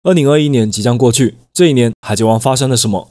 2021年即将过去，这一年海贼王发生了什么？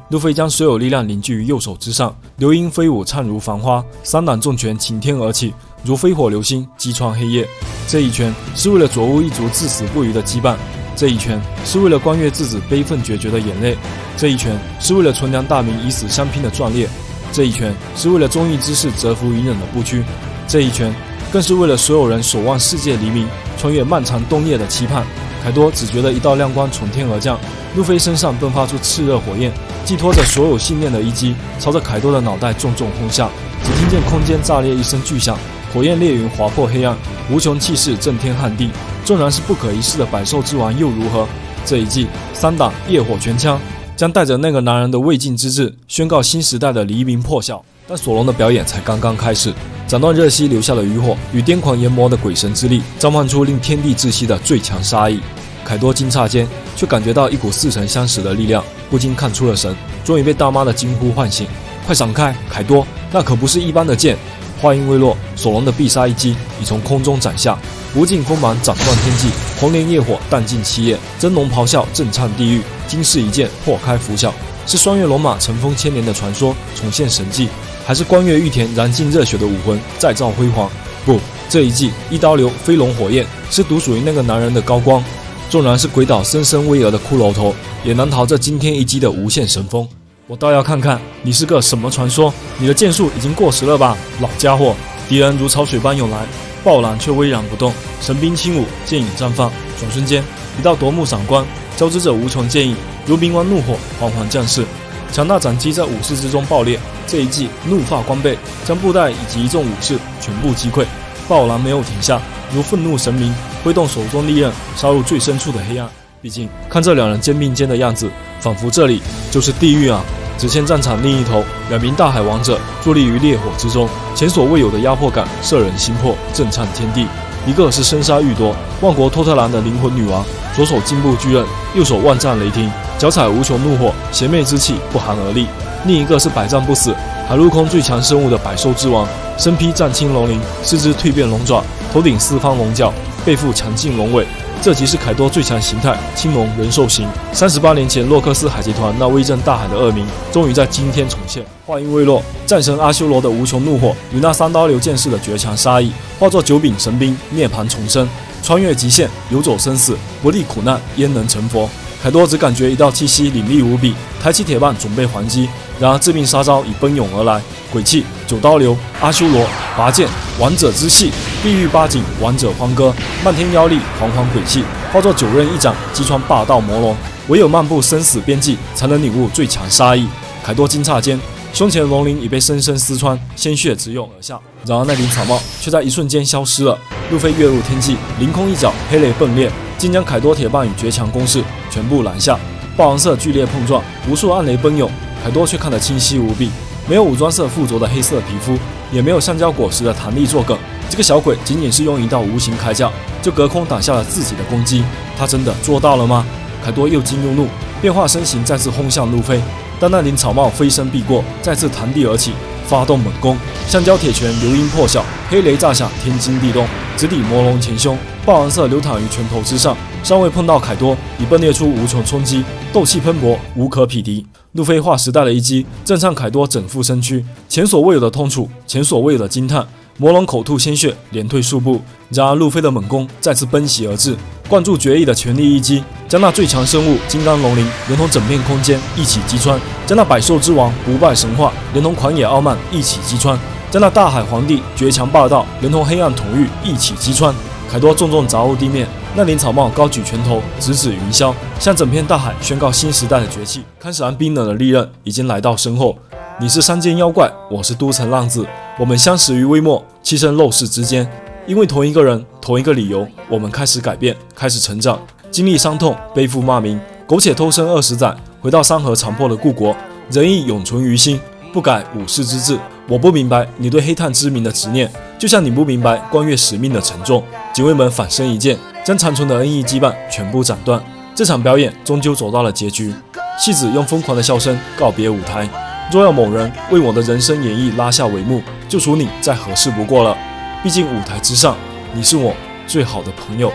路飞将所有力量凝聚于右手之上，流萤飞舞灿如繁花，三党重拳擎天而起，如飞火流星击穿黑夜。这一拳是为了佐乌一族至死不渝的羁绊，这一拳是为了关月之子悲愤决绝的眼泪，这一拳是为了纯良大明以死相拼的壮烈，这一拳是为了忠义之士蛰伏隐忍的不屈，这一拳更是为了所有人守望世界黎明，穿越漫长冬夜的期盼。凯多只觉得一道亮光从天而降，路飞身上迸发出炽热火焰，寄托着所有信念的一击朝着凯多的脑袋重重轰下。只听见空间炸裂一声巨响，火焰烈云划破黑暗，无穷气势震天撼地。纵然是不可一世的百兽之王又如何？这一季三党业火全枪将带着那个男人的未尽之志，宣告新时代的黎明破晓。但索隆的表演才刚刚开始，斩断热息留下的余火与癫狂研磨的鬼神之力，召唤出令天地窒息的最强杀意。凯多惊诧间，却感觉到一股似曾相识的力量，不禁看出了神，终于被大妈的惊呼唤醒。快闪开，凯多，那可不是一般的剑！话音未落，索隆的必杀一击已从空中斩下，无尽锋芒斩断天际，红莲业火弹尽七叶，真龙咆哮震颤地狱，惊世一剑破开拂晓。是双月龙马尘封千年的传说重现神迹，还是关月玉田燃尽热血的武魂再造辉煌？不，这一季一刀流飞龙火焰是独属于那个男人的高光。纵然是鬼岛深深巍峨的骷髅头，也难逃这惊天一击的无限神风。我倒要看看你是个什么传说，你的剑术已经过时了吧，老家伙！敌人如潮水般涌来，暴澜却巍然不动，神兵轻舞，剑影绽放。转瞬间，一道夺目闪光交织着无穷剑意，如冥王怒火缓缓降世。强大斩击在武士之中爆裂，这一记怒发光背，将布袋以及一众武士全部击溃。暴澜没有停下，如愤怒神明，挥动手中利刃，杀入最深处的黑暗。毕竟看这两人肩并肩的样子，仿佛这里就是地狱啊！只见战场另一头，两名大海王者伫立于烈火之中，前所未有的压迫感摄人心魄，震颤天地。一个是生杀予夺，万国托特兰的灵魂女王，左手金步巨刃，右手万丈雷霆，脚踩无穷怒火，邪魅之气不寒而栗。另一个是百战不死，海陆空最强生物的百兽之王，身披战青龙鳞，四肢蜕变龙爪，头顶四方龙角，背负强劲龙尾。这即是凯多最强形态青龙人兽形。38年前洛克斯海贼团那威震大海的恶名，终于在今天重现。话音未落，战神阿修罗的无穷怒火与那三刀流剑士的绝强杀意，化作九柄神兵涅槃重生，穿越极限，游走生死，不历苦难焉能成佛？凯多只感觉一道气息凌厉无比，抬起铁棒准备还击，然而致命杀招已奔涌而来。鬼泣、九刀流、阿修罗、拔剑、王者之气、地狱八景、王者欢歌、漫天妖力、惶惶鬼泣，化作九刃一掌击穿霸道魔龙。唯有漫步生死边际，才能领悟最强杀意。凯多惊诧间，胸前的龙鳞已被深深撕穿，鲜血直涌而下。然而那顶草帽却在一瞬间消失了。路飞跃入天际，凌空一脚，黑雷迸裂，竟将凯多铁棒与绝强攻势全部拦下。霸王色剧烈碰撞，无数暗雷奔涌，凯多却看得清晰无比。没有武装色附着的黑色皮肤，也没有橡胶果实的弹力作梗。这个小鬼仅仅是用一道无形铠甲，就隔空挡下了自己的攻击。他真的做到了吗？凯多又惊又怒，变化身形再次轰向路飞，但那顶草帽飞身避过，再次弹地而起，发动猛攻。橡胶铁拳流萤破晓，黑雷炸响，天惊地动，直抵魔龙前胸。霸王色流淌于拳头之上，尚未碰到凯多，已迸裂出无穷冲击，斗气喷薄，无可匹敌。路飞划时代的一击，震颤凯多整副身躯，前所未有的痛楚，前所未有的惊叹。魔龙口吐鲜血，连退数步。然而路飞的猛攻再次奔袭而至，灌注绝艺的全力一击，将那最强生物金刚龙鳞连同整片空间一起击穿，将那百兽之王不败神话连同狂野傲慢一起击穿，将那大海皇帝绝强霸道连同黑暗统御一起击穿。凯多重重砸入地面，那顶草帽高举拳头，直指云霄，向整片大海宣告新时代的崛起。看似冰冷的利刃已经来到身后。你是山间妖怪，我是都城浪子，我们相识于微末，栖身陋室之间。因为同一个人，同一个理由，我们开始改变，开始成长，经历伤痛，背负骂名，苟且偷生20载，回到山河残破的故国，仁义永存于心，不改武士之志。我不明白你对黑炭之名的执念，就像你不明白关月使命的沉重。警卫们反身一剑，将残存的恩义羁绊全部斩断。这场表演终究走到了结局，戏子用疯狂的笑声告别舞台。若要某人为我的人生演绎拉下帷幕，就属你再合适不过了。毕竟舞台之上，你是我最好的朋友。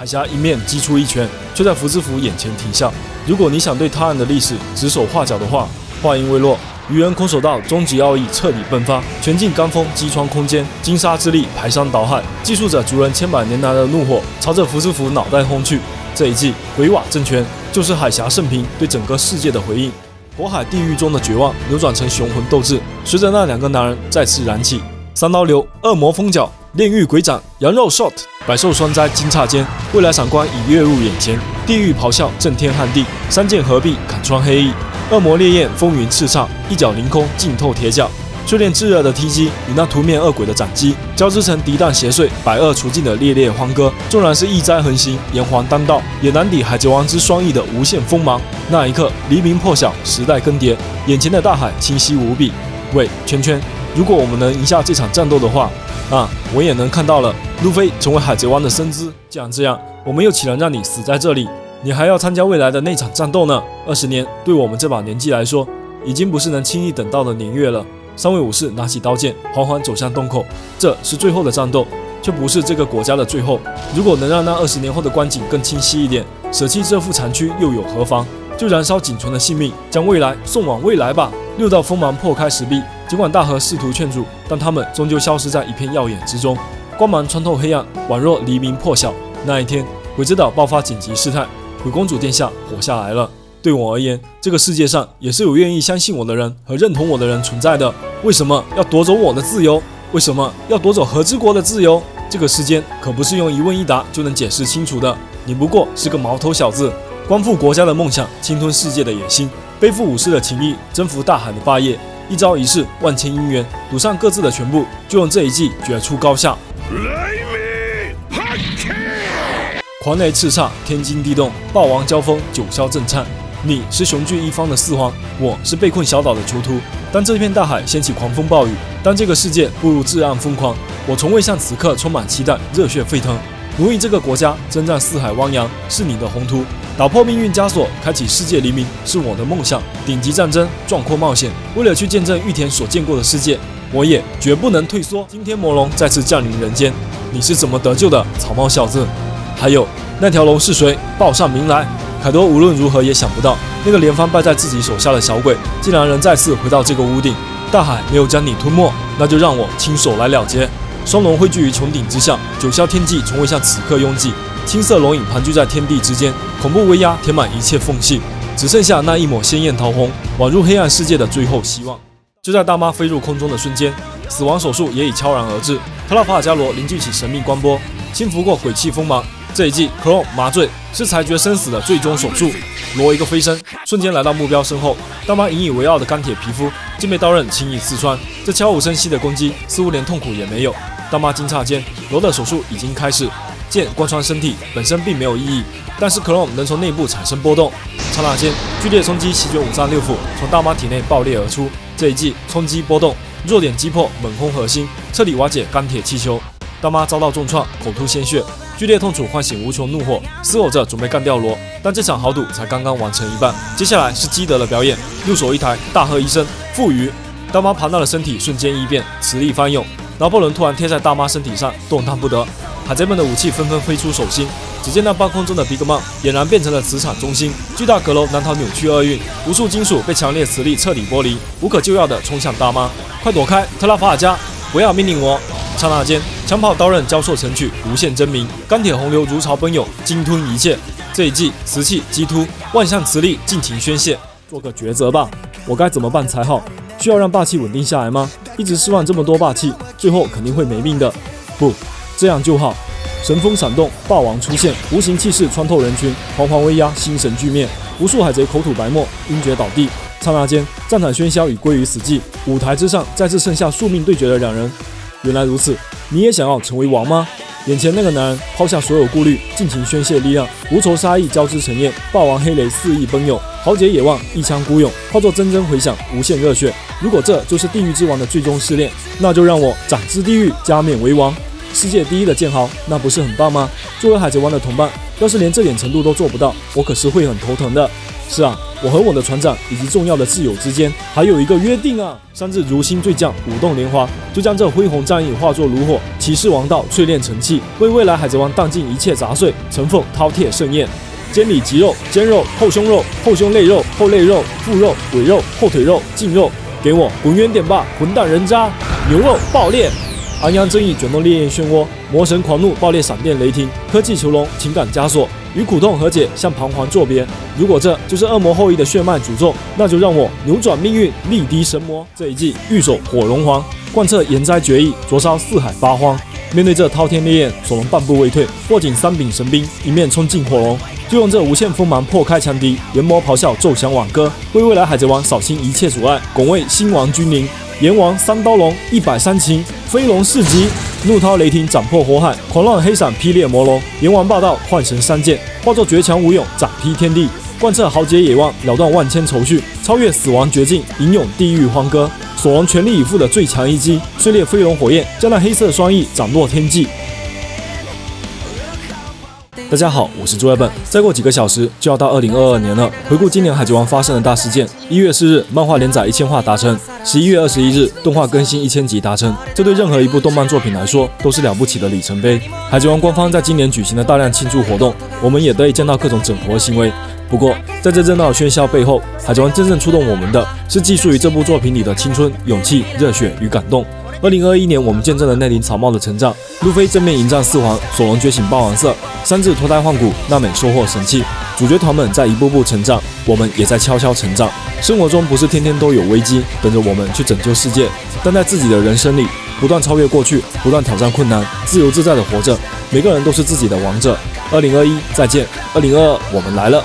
海峡迎面击出一拳，却在福兹福眼前停下。如果你想对他人的历史指手画脚的话，话音未落，鱼人空手道终极奥义彻底迸发，拳劲罡风击穿空间，金沙之力排山倒海，记述着族人千百年来的怒火，朝着福兹福脑袋轰去。这一记鬼瓦正拳，就是海峡圣平对整个世界的回应。火海地狱中的绝望扭转成雄浑斗志，随着那两个男人再次燃起。三刀流、恶魔风脚、炼狱鬼掌、羊肉 shot， 百兽双灾惊诧间，未来闪光已跃入眼前。地狱咆哮震天撼地，三剑合璧砍穿黑翼。恶魔烈焰风云叱咤，一脚凌空劲透铁甲。修炼炙热的踢击与那屠灭恶鬼的斩击，交织成敌弹邪祟、百恶除尽的烈烈欢歌。纵然是异灾横行、炎黄当道，也难抵海贼王之双翼的无限锋芒。那一刻，黎明破晓，时代更迭，眼前的大海清晰无比。喂，圈圈，如果我们能赢下这场战斗的话，我也能看到了，路飞成为海贼王的身姿。既然这样，我们又岂能让你死在这里？你还要参加未来的那场战斗呢？20年对我们这把年纪来说，已经不是能轻易等到的年月了。三位武士拿起刀剑，缓缓走向洞口。这是最后的战斗，却不是这个国家的最后。如果能让那20年后的光景更清晰一点，舍弃这副残躯又有何妨？就燃烧仅存的性命，将未来送往未来吧。6道锋芒破开石壁，尽管大河试图劝阻，但他们终究消失在一片耀眼之中。光芒穿透黑暗，宛若黎明破晓。那一天，鬼之岛爆发紧急事态，鬼公主殿下活下来了。对我而言，这个世界上也是有愿意相信我的人和认同我的人存在的。为什么要夺走我的自由？为什么要夺走和之国的自由？这个世间可不是用一问一答就能解释清楚的。你不过是个毛头小子，光复国家的梦想，侵吞世界的野心，背负武士的情谊，征服大海的霸业，一朝一夕，万千姻缘，赌上各自的全部，就用这一计决出高下。狂雷叱咤，天惊地动，霸王交锋，九霄震颤。你是雄踞一方的四皇，我是被困小岛的囚徒。当这片大海掀起狂风暴雨，当这个世界步入至暗疯狂，我从未像此刻充满期待，热血沸腾。奴役这个国家，征战四海汪洋，是你的宏图；打破命运枷锁，开启世界黎明，是我的梦想。顶级战争，壮阔冒险，为了去见证玉田所见过的世界，我也绝不能退缩。今天魔龙再次降临人间，你是怎么得救的，草帽小子？还有那条龙是谁？报上名来！凯多无论如何也想不到，那个连番败在自己手下的小鬼，竟然能再次回到这个屋顶。大海没有将你吞没，那就让我亲手来了结。双龙汇聚于穹顶之下，九霄天际从未像此刻拥挤，青色龙影盘踞在天地之间，恐怖威压填满一切缝隙，只剩下那一抹鲜艳桃红，宛入黑暗世界的最后希望。就在大妈飞入空中的瞬间，死亡手术也已悄然而至。特拉法尔加罗凝聚起神秘光波，轻拂过鬼气锋芒。这一记 Chrome 麻醉是裁决生死的最终手术。罗一个飞身，瞬间来到目标身后。大妈引以为傲的钢铁皮肤，竟被刀刃轻易刺穿。这悄无声息的攻击，似乎连痛苦也没有。大妈惊诧间，罗的手术已经开始。剑贯穿身体本身并没有意义，但是 Chrome 能从内部产生波动。刹那间，剧烈冲击席卷536斧，从大妈体内爆裂而出。这一记冲击波动，弱点击破，猛轰核心，彻底瓦解钢铁气球。大妈遭到重创，口吐鲜血。剧烈痛楚唤醒无穷怒火，嘶吼着准备干掉罗，但这场豪赌才刚刚完成一半。接下来是基德的表演，右手一抬，大喝一声“负隅”，大妈庞大的身体瞬间异变，磁力翻涌，拿破仑突然贴在大妈身体上，动弹不得。海贼们的武器纷纷飞出手心，只见那半空中的 Big Mom 俨然变成了磁场中心，巨大阁楼难逃扭曲厄运，无数金属被强烈磁力彻底剥离，无可救药地冲向大妈。快躲开，特拉法尔加！不要命令我！刹那间，枪炮刀刃交错成曲，无限争鸣，钢铁洪流如潮奔涌，鲸吞一切。这一记瓷器激突，万象磁力尽情宣泄。做个抉择吧，我该怎么办才好？需要让霸气稳定下来吗？一直释放这么多霸气，最后肯定会没命的。不，这样就好。神风闪动，霸王出现，无形气势穿透人群，惶惶威压，心神俱灭。无数海贼口吐白沫，晕厥倒地。刹那间，战场喧嚣已归于死寂。舞台之上，再次剩下宿命对决的两人。原来如此，你也想要成为王吗？眼前那个男人抛下所有顾虑，尽情宣泄力量，无仇杀意交织成焰，霸王黑雷肆意奔涌，豪杰野望一腔孤勇，化作铮铮回响，无限热血。如果这就是地狱之王的最终试炼，那就让我斩之地狱，加冕为王，世界第一的剑豪，那不是很棒吗？作为海贼王的同伴，要是连这点程度都做不到，我可是会很头疼的。是啊，我和我的船长以及重要的挚友之间还有一个约定啊！3日如星坠将，舞动莲花，就将这恢宏战役化作炉火，起誓王道，淬炼成器，为未来海贼王荡尽一切杂碎，承奉饕餮盛宴。肩里脊肉、肩肉、后胸肉、后胸肋肉、后肋肉、腹肉、尾肉、后腿肉、颈肉，给我滚远点吧，混蛋人渣！牛肉爆裂！昂扬正义卷动烈焰漩涡，魔神狂怒爆裂闪电雷霆，科技囚笼情感枷锁，与苦痛和解，向彷徨作别。如果这就是恶魔后裔的血脉诅咒，那就让我扭转命运，力敌神魔。这一季御守火龙皇，贯彻炎灾决议，灼烧四海八荒。面对这滔天烈焰，索隆半步未退，握紧3柄神兵，一面冲进火龙，就用这无限锋芒破开强敌，炎魔咆哮，奏响挽歌，为未来海贼王扫清一切阻碍，拱卫新王君临。炎王3刀龙103擒，飞龙4级，怒涛雷霆斩破火海，狂乱黑闪劈裂魔龙，炎王霸道幻神3剑，化作绝强无勇斩劈天地，贯彻豪杰野望，了断万千愁绪，超越死亡绝境，吟咏地狱欢歌。索隆全力以赴的最强一击，碎裂飞龙火焰，将那黑色双翼斩落天际。大家好，我是朱爱本。再过几个小时就要到2022年了。回顾今年海贼王发生的大事件：1月4日，漫画连载1000话达成；11月21日，动画更新1000集达成。这对任何一部动漫作品来说都是了不起的里程碑。海贼王官方在今年举行了大量庆祝活动，我们也得以见到各种整活行为。不过，在这热闹的喧嚣背后，海贼王真正触动我们的是寄宿于这部作品里的青春、勇气、热血与感动。2021年，我们见证了内林草帽的成长，路飞正面迎战4皇，索隆觉醒霸王色，3日脱胎换骨，娜美收获神器，主角团们在一步步成长，我们也在悄悄成长。生活中不是天天都有危机等着我们去拯救世界，但在自己的人生里，不断超越过去，不断挑战困难，自由自在的活着。每个人都是自己的王者。2021再见，2022我们来了。